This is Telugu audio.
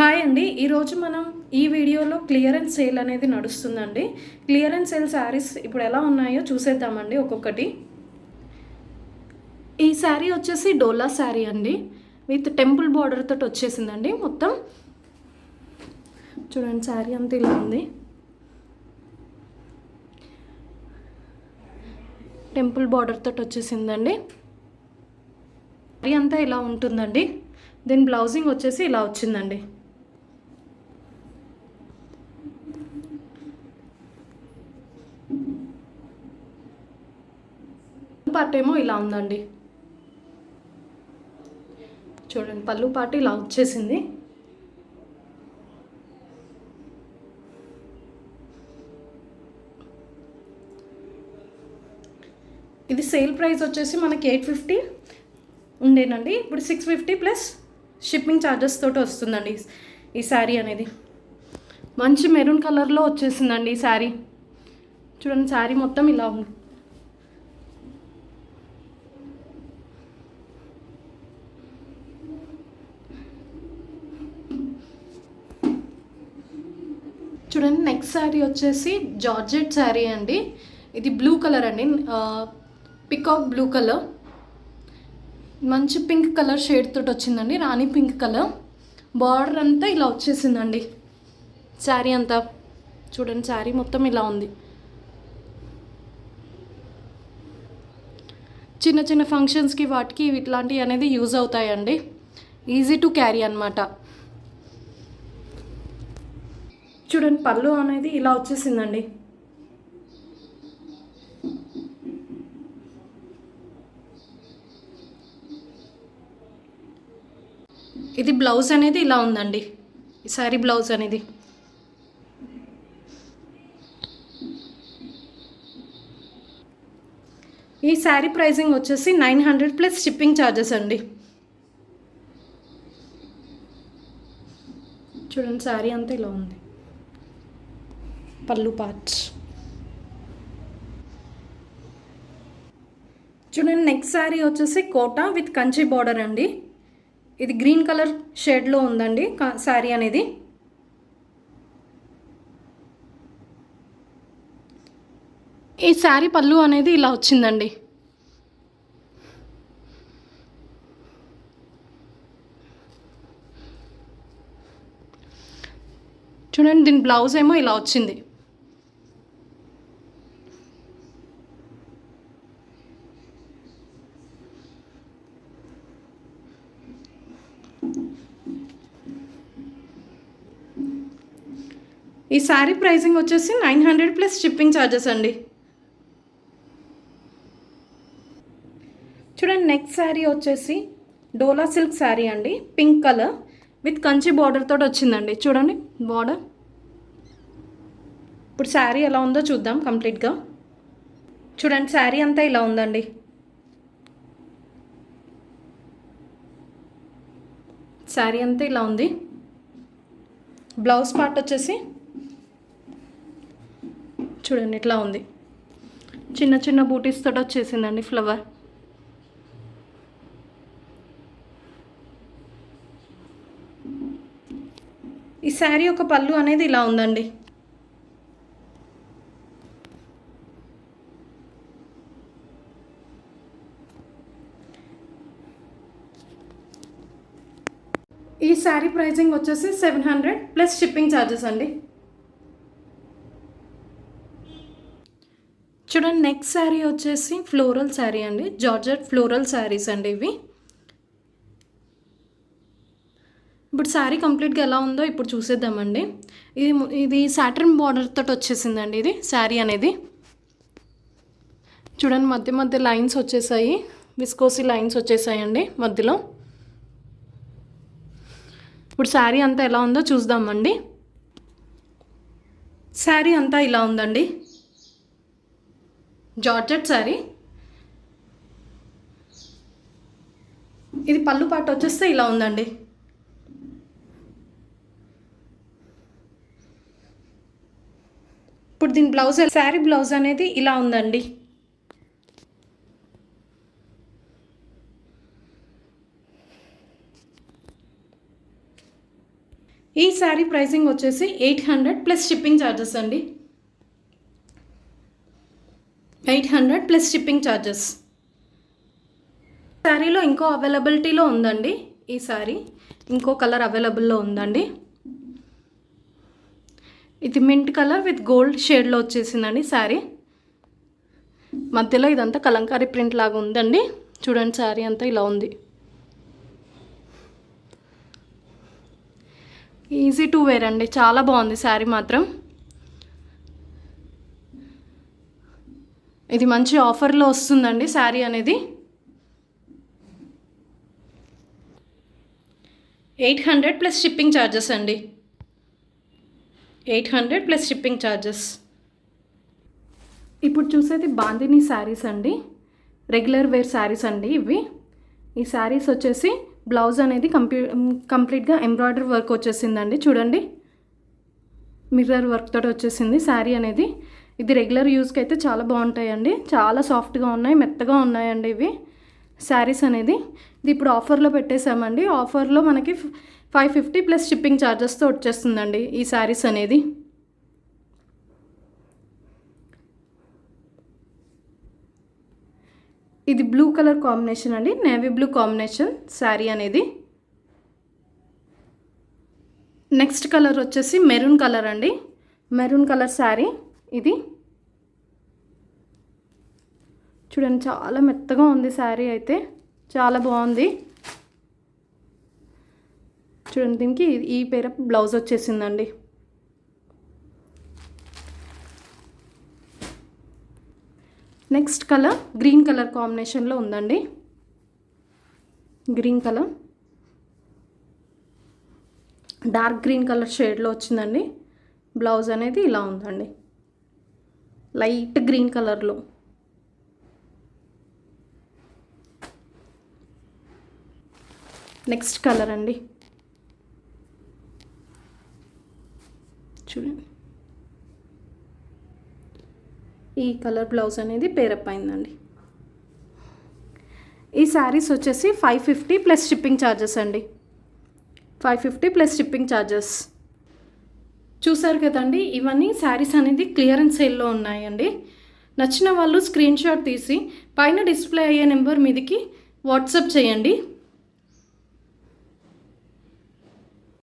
హాయ్ అండి. ఈరోజు మనం ఈ వీడియోలో క్లియరెన్స్ సేల్ అనేది నడుస్తుందండి. క్లియరెన్స్ సేల్ శారీస్ ఇప్పుడు ఎలా ఉన్నాయో చూసేద్దామండి ఒక్కొక్కటి. ఈ శారీ వచ్చేసి డోలా శారీ అండి, విత్ టెంపుల్ బార్డర్ తోటి వచ్చేసిందండి. మొత్తం చూడండి, శారీ అంతా ఇలా ఉంది. టెంపుల్ బార్డర్ తోటి వచ్చేసిందండి. శారీ అంతా ఇలా ఉంటుందండి. దీని బ్లౌజింగ్ వచ్చేసి ఇలా వచ్చిందండి. పార్ట్ ఏమో ఇలా ఉందండి. చూడండి, పళ్ళు పాటు ఇలా వచ్చేసింది. ఇది సేల్ ప్రైస్ వచ్చేసి మనకి 850 ఉండేనండి. ఇప్పుడు 650 ప్లస్ షిప్పింగ్ ఛార్జెస్ తోటి వస్తుందండి ఈ శారీ అనేది. మంచి మెరూన్ కలర్లో వచ్చేసిందండి ఈ శారీ. చూడండి, శారీ మొత్తం ఇలా ఉంది. చూడండి, నెక్స్ట్ శారీ వచ్చేసి జార్జెట్ శారీ అండి. ఇది బ్లూ కలర్ అండి, పికాక్ బ్లూ కలర్. మంచి పింక్ కలర్ షేడ్ తోటి వచ్చిందండి, రాణి పింక్ కలర్. బార్డర్ అంతా ఇలా వచ్చేసిందండి శారీ అంతా. చూడండి, శారీ మొత్తం ఇలా ఉంది. చిన్న చిన్న ఫంక్షన్స్కి వాటికి ఇట్లాంటివి అనేది యూజ్ అవుతాయండి. ఈజీ టు క్యారీ అన్నమాట. చూడండి, పళ్ళు అనేది ఇలా వచ్చేసిందండి. ఇది బ్లౌజ్ అనేది ఇలా ఉందండి, ఈ శారీ బ్లౌజ్ అనేది. ఈ శారీ ప్రైజింగ్ వచ్చేసి 900 ప్లస్ షిప్పింగ్ ఛార్జెస్ అండి. చూడండి, శారీ అంతా ఇలా ఉంది. పళ్ళు పార్ట్ చూడండి. నెక్స్ట్ శారీ వచ్చేసి కోటా విత్ కంచి బార్డర్ అండి. ఇది గ్రీన్ కలర్ షేడ్లో ఉందండి శారీ అనేది. ఈ శారీ పళ్ళు అనేది ఇలా వచ్చిందండి. చూడండి, దీని బ్లౌజ్ ఏమో ఇలా వచ్చింది. ఈ శారీ ప్రైసింగ్ వచ్చేసి 900 ప్లస్ షిప్పింగ్ ఛార్జెస్ అండి. చూడండి, నెక్స్ట్ శారీ వచ్చేసి డోలా సిల్క్ శారీ అండి, pink colour with Kanchi border తోటి వచ్చిందండి. చూడండి బార్డర్. ఇప్పుడు శారీ ఎలా ఉందో చూద్దాం కంప్లీట్గా. చూడండి, శారీ అంతా ఇలా ఉందండి. శారీ అంతా ఇలా ఉంది. బ్లౌజ్ పార్ట్ వచ్చేసి చూడండి ఇట్లా ఉంది. చిన్న చిన్న బూటీస్ తోటి వచ్చేసిందండి ఫ్లవర్. ఈ శారీ ఒక పళ్ళు అనేది ఇలా ఉందండి. ఈ శారీ ప్రైసింగ్ వచ్చేసి 700 ప్లస్ షిప్పింగ్ ఛార్జెస్ అండి. చూడండి, నెక్స్ట్ శారీ వచ్చేసి ఫ్లోరల్ శారీ అండి, జార్జెట్ ఫ్లోరల్ శారీస్ అండి ఇవి. ఇప్పుడు శారీ కంప్లీట్గా ఎలా ఉందో ఇప్పుడు చూసేద్దామండి. ఇది సాటర్న్ బార్డర్ తోటి వచ్చేసిందండి ఇది శారీ అనేది. చూడండి, మధ్య మధ్య లైన్స్ వచ్చేసాయి, విస్కోసి లైన్స్ వచ్చేసాయండి మధ్యలో. ఇప్పుడు శారీ అంతా ఎలా ఉందో చూద్దామండి. శారీ అంతా ఇలా ఉందండి, జార్జెట్ శారీ. ఇది పళ్ళు పాట వచ్చేస్తే ఇలా ఉందండి. ఇప్పుడు దీని బ్లౌజ్, శారీ బ్లౌజ్ అనేది ఇలా ఉందండి. ఈ ఈ శారీ ప్రైసింగ్ వచ్చేసి 800 ప్లస్ షిప్పింగ్ ఛార్జెస్ అండి. 800 ప్లస్ షిప్పింగ్ ఛార్జెస్. శారీలో ఇంకో అవైలబిలిటీలో ఉందండి. ఈ శారీ ఇంకో కలర్ అవైలబుల్లో ఉందండి. ఇది మింట్ కలర్ విత్ గోల్డ్ షేడ్లో వచ్చేసిందండి శారీ. మధ్యలో ఇదంతా కలంకారీ ప్రింట్ లాగా ఉందండి. చూడండి శారీ అంతా ఇలా ఉంది. ఈజీ టు వేర్ అండి, చాలా బాగుంది శారీ మాత్రం. ఇది మంచి ఆఫర్లో వస్తుందండి శారీ అనేది. 800 ప్లస్ షిప్పింగ్ ఛార్జెస్ అండి. 800 ప్లస్ షిప్పింగ్ ఛార్జెస్. ఇప్పుడు చూసేది బాందిని శారీస్ అండి, రెగ్యులర్ వేర్ శారీస్ అండి ఇవి. ఈ శారీస్ వచ్చేసి బ్లౌజ్ అనేది కంప్లీట్గా ఎంబ్రాయిడరీ వర్క్ వచ్చేసిందండి. చూడండి, మిర్రర్ వర్క్ తోటి వచ్చేసింది శారీ అనేది. ఇది రెగ్యులర్ యూస్కి అయితే చాలా బాగుంటాయండి, చాలా సాఫ్ట్గా ఉన్నాయి, మెత్తగా ఉన్నాయండి ఇవి శారీస్ అనేది. ఇది ఇప్పుడు ఆఫర్లో పెట్టేశామండి. ఆఫర్లో మనకి 550 ప్లస్ షిప్పింగ్ ఛార్జెస్తో వచ్చేస్తుందండి ఈ శారీస్ అనేది. ఇది బ్లూ కలర్ కాంబినేషన్ అండి, నేవీ బ్లూ కాంబినేషన్ శారీ అనేది. నెక్స్ట్ కలర్ వచ్చేసి మెరూన్ కలర్ అండి, మెరూన్ కలర్ శారీ ఇది. చూడండి, చాలా మెత్తగా ఉంది శారీ అయితే, చాలా బాగుంది. చూడండి, దీనికి ఈ పేర బ్లౌజ్ వచ్చేసిందండి. నెక్స్ట్ కలర్ గ్రీన్ కలర్ కాంబినేషన్లో ఉందండి. Green colour, dark green colour షేడ్లో వచ్చిందండి. బ్లౌజ్ అనేది ఇలా ఉందండి, లైట్ గ్రీన్ కలర్లో. నెక్స్ట్ కలర్ అండి, చూడండి ఈ కలర్ బ్లౌజ్ అనేది పేరప్ అయిందండి. ఈ శారీస్ వచ్చేసి 550 ప్లస్ షిప్పింగ్ ఛార్జెస్ అండి. 550 ప్లస్ షిప్పింగ్ ఛార్జెస్. చూసారు కదండి, ఇవన్నీ శారీస్ అనేది క్లియరెన్స్ సేల్లో ఉన్నాయండి. నచ్చిన వాళ్ళు స్క్రీన్ షాట్ తీసి పైన డిస్ప్లే అయ్యే నెంబర్ మీదకి వాట్సాప్ చేయండి.